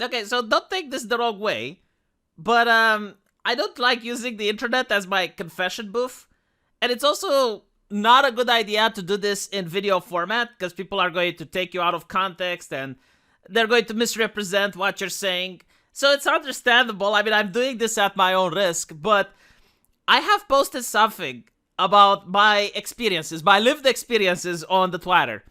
Okay, so don't take this the wrong way, but I don't like using the internet as my confession booth. And it's also not a good idea to do this in video format because people are going to take you out of context and they're going to misrepresent what you're saying. So it's understandable. I mean, I'm doing this at my own risk, but I have posted something about my experiences, my lived experiences on the Twitter.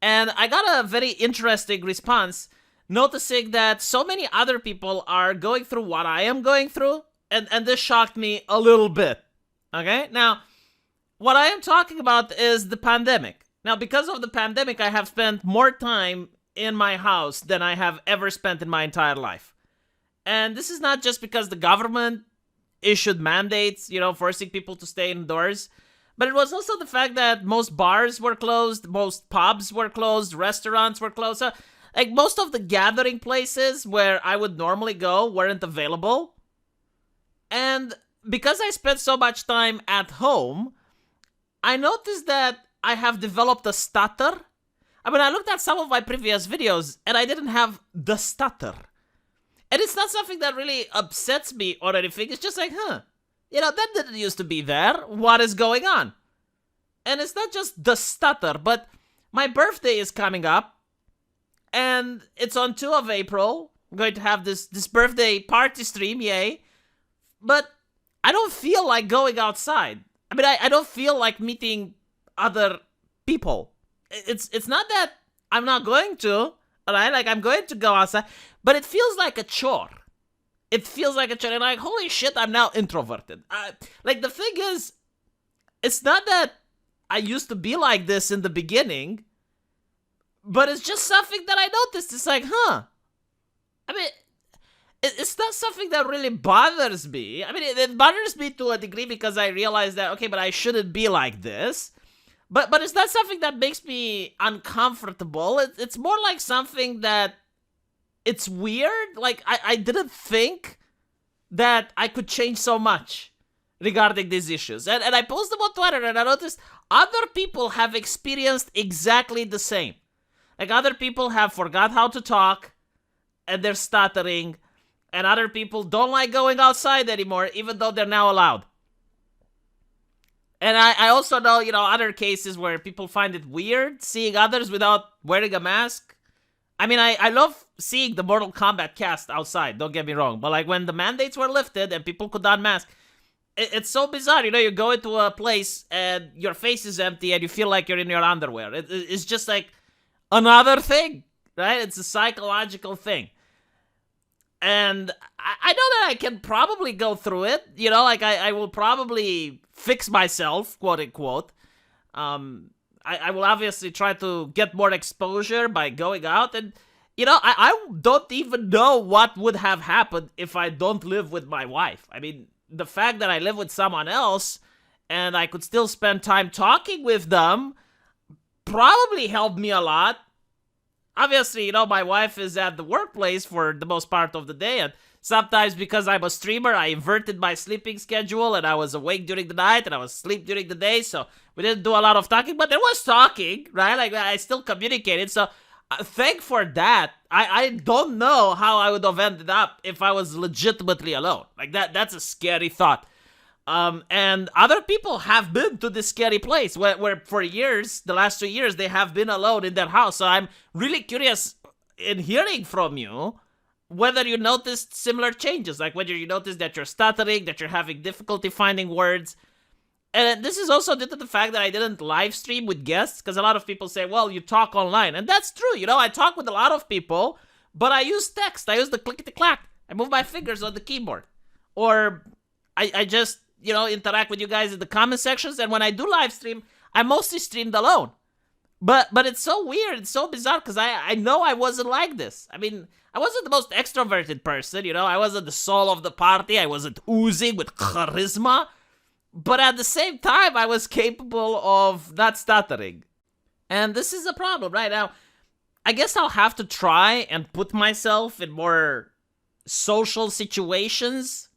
And I got a very interesting response noticing that so many other people are going through what I am going through. And this shocked me a little bit. Okay? Now, what I am talking about is the pandemic. Now, because of the pandemic, I have spent more time in my house than I have ever spent in my entire life. And this is not just because the government issued mandates, forcing people to stay indoors. But it was also the fact that most bars were closed, most pubs were closed, restaurants were closed. So, like, most of the gathering places where I would normally go weren't available. And because I spent so much time at home, I noticed that I have developed a stutter. I mean, I looked at some of my previous videos and I didn't have the stutter. And it's not something that really upsets me or anything. It's just like, that didn't used to be there. What is going on? And it's not just the stutter, but my birthday is coming up. And it's on 2 of April. I'm going to have this birthday party stream, yay. But I don't feel like going outside. I mean, I don't feel like meeting other people. It's not that I'm not going to, alright? Like, I'm going to go outside, but it feels like a chore. It feels like a chore, and like, holy shit, I'm now introverted. Like, the thing is, it's not that I used to be like this in the beginning, but it's just something that I noticed. It's like, I mean, it's not something that really bothers me. I mean, it bothers me to a degree because I realize that, okay, but I shouldn't be like this. But it's not something that makes me uncomfortable. It's more like something that it's weird. Like, I didn't think that I could change so much regarding these issues. And I posted them on Twitter and I noticed other people have experienced exactly the same. Like, other people have forgot how to talk and they're stuttering. And other people don't like going outside anymore, even though they're now allowed. And I also know, other cases where people find it weird seeing others without wearing a mask. I mean, I love seeing the Mortal Kombat cast outside, don't get me wrong. But like when the mandates were lifted and people could unmask, it's so bizarre. You go into a place and your face is empty and you feel like you're in your underwear. It's just like another thing, right? It's a psychological thing. And I know that I can probably go through it, like I will probably fix myself, quote unquote. I will obviously try to get more exposure by going out. And, I don't even know what would have happened if I don't live with my wife. I mean, the fact that I live with someone else and I could still spend time talking with them probably helped me a lot. Obviously, my wife is at the workplace for the most part of the day, and sometimes because I'm a streamer, I inverted my sleeping schedule, and I was awake during the night, and I was asleep during the day, so we didn't do a lot of talking, but there was talking, right? Like, I still communicated, so thank for that. I don't know how I would have ended up if I was legitimately alone. Like, that's a scary thought. And other people have been to this scary place where for years, the last 2 years, they have been alone in their house. So I'm really curious in hearing from you whether you noticed similar changes, like whether you noticed that you're stuttering, that you're having difficulty finding words. And this is also due to the fact that I didn't live stream with guests, because a lot of people say, well, you talk online. And that's true. I talk with a lot of people, but I use text. I use the clickety-clack. I move my fingers on the keyboard. Or I just interact with you guys in the comment sections, and when I do live stream, I mostly streamed alone. But it's so weird, it's so bizarre, because I know I wasn't like this. I mean, I wasn't the most extroverted person, I wasn't the soul of the party, I wasn't oozing with charisma, but at the same time, I was capable of not stuttering. And this is a problem, right? Now, I guess I'll have to try and put myself in more social situations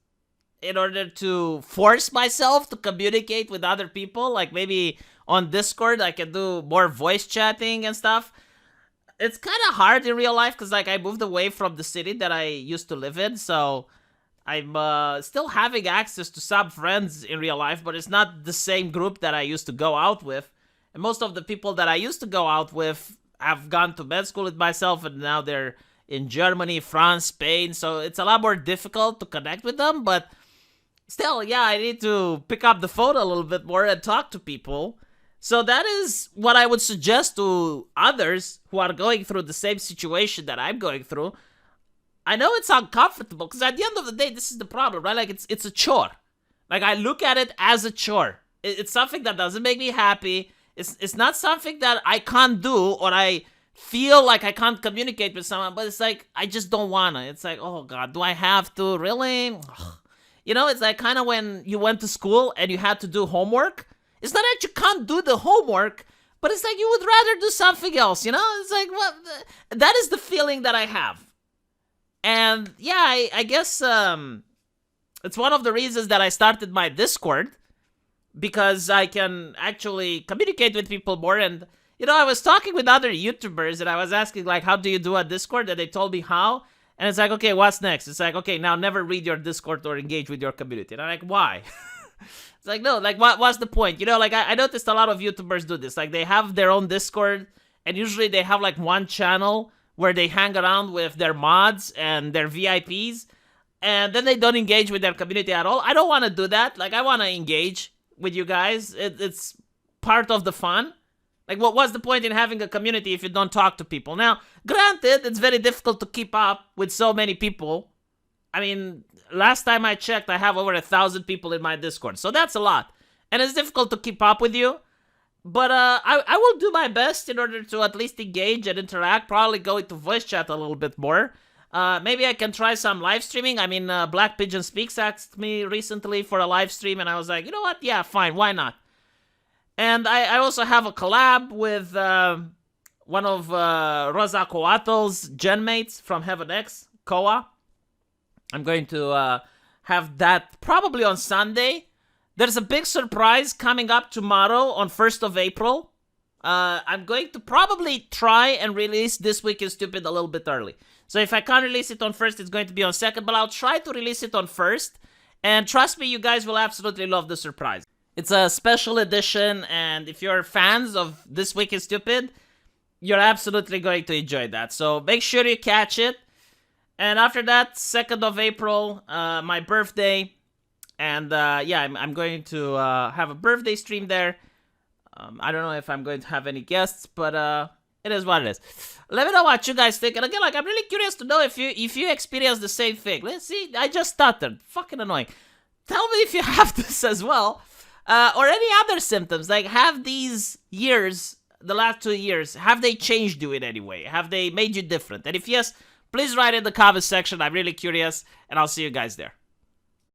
in order to force myself to communicate with other people. Like maybe on Discord, I can do more voice chatting and stuff. it's kind of hard in real life because like I moved away from the city that I used to live in, so I'm still having access to some friends in real life, but it's not the same group that I used to go out with. And most of the people that I used to go out with have gone to med school with myself, and now they're in Germany, France, Spain, so it's a lot more difficult to connect with them, but still, yeah, I need to pick up the phone a little bit more and talk to people. So that is what I would suggest to others who are going through the same situation that I'm going through. I know it's uncomfortable because at the end of the day, this is the problem, right? Like it's a chore. Like I look at it as a chore. It's something that doesn't make me happy. It's not something that I can't do or I feel like I can't communicate with someone, but it's like I just don't wanna. It's like, oh God, do I have to really? Ugh. You know, it's like kind of when you went to school and you had to do homework. It's not that you can't do the homework, but it's like you would rather do something else, you know? It's like, well, that is the feeling that I have. And yeah, I guess it's one of the reasons that I started my Discord, because I can actually communicate with people more. And, you know, I was talking with other YouTubers and I was asking, like, how do you do a Discord? And they told me how. And it's like, okay, what's next? It's like, okay, now never read your Discord or engage with your community. And I'm like, why? It's like, no, like, what's the point? You know, like, I noticed a lot of YouTubers do this. Like, they have their own Discord, and usually they have, like, one channel where they hang around with their mods and their VIPs, and then they don't engage with their community at all. I don't want to do that. Like, I want to engage with you guys. It's part of the fun. Like, what's the point in having a community if you don't talk to people? Now, granted, it's very difficult to keep up with so many people. I mean, last time I checked, I have over 1,000 people in my Discord, so that's a lot. And it's difficult to keep up with you. But I will do my best in order to at least engage and interact. Probably go into voice chat a little bit more. Maybe I can try some live streaming. I mean, Black Pigeon Speaks asked me recently for a live stream, and I was like, you know what? Yeah, fine. Why not? And I also have a collab with one of Rosa Coatle's genmates from Heaven X, Koa. I'm going to have that probably on Sunday. There's a big surprise coming up tomorrow on 1st of April. I'm going to probably try and release This Week is Stupid a little bit early. So if I can't release it on 1st, it's going to be on 2nd, but I'll try to release it on 1st. And trust me, you guys will absolutely love the surprise. It's a special edition, and if you're fans of This Week is Stupid, you're absolutely going to enjoy that. So make sure you catch it. And after that, 2nd of April, my birthday. And yeah, I'm going to have a birthday stream there. I don't know if I'm going to have any guests, but it is what it is. Let me know what you guys think. And again, like, I'm really curious to know if you experience the same thing. Let's see. I just stuttered. Fucking annoying. Tell me if you have this as well, or any other symptoms. Like, have these years, the last 2 years, have they changed you in any way? Have they made you different? And if yes, please write in the comment section. I'm really curious, and I'll see you guys there.